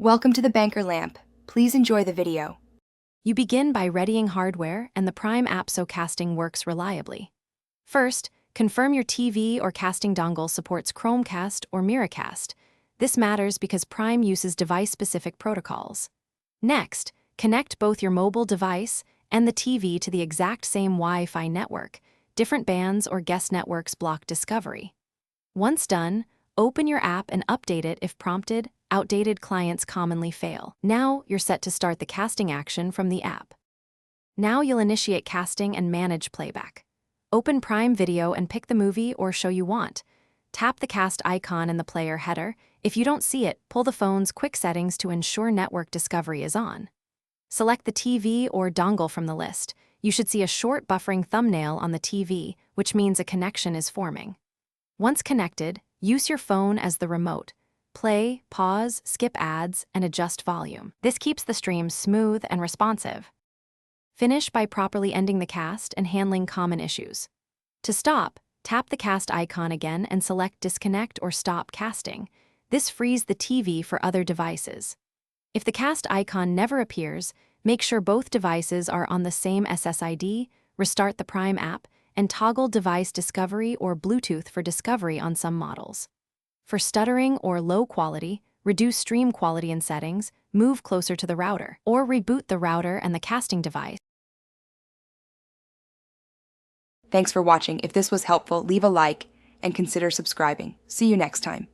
Welcome to the Banker Lamp. Please enjoy the video. You begin by readying hardware and the Prime app so casting works reliably. First, confirm your TV or casting dongle supports Chromecast or Miracast. This matters because Prime uses device-specific protocols. Next, connect both your mobile device and the TV to the exact same Wi-Fi network. Different bands or guest networks block discovery. Once done, open your app and update it if prompted. Outdated clients commonly fail. Now you're set to start the casting action from the app. Now you'll initiate casting and manage playback. Open Prime Video and pick the movie or show you want. Tap the cast icon in the player header. If you don't see it, pull the phone's quick settings to ensure network discovery is on. Select the TV or dongle from the list. You should see a short buffering thumbnail on the TV, which means a connection is forming. Once connected, use your phone as the remote. Play, pause, skip ads, and adjust volume. This keeps the stream smooth and responsive. Finish by properly ending the cast and handling common issues. To stop, tap the cast icon again and select Disconnect or Stop Casting. This frees the TV for other devices. If the cast icon never appears, make sure both devices are on the same SSID, restart the Prime app, and toggle device discovery or Bluetooth for discovery on some models. For stuttering or low quality, reduce stream quality in settings, move closer to the router, or reboot the router and the casting device. Thanks for watching. If this was helpful, leave a like and consider subscribing. See you next time.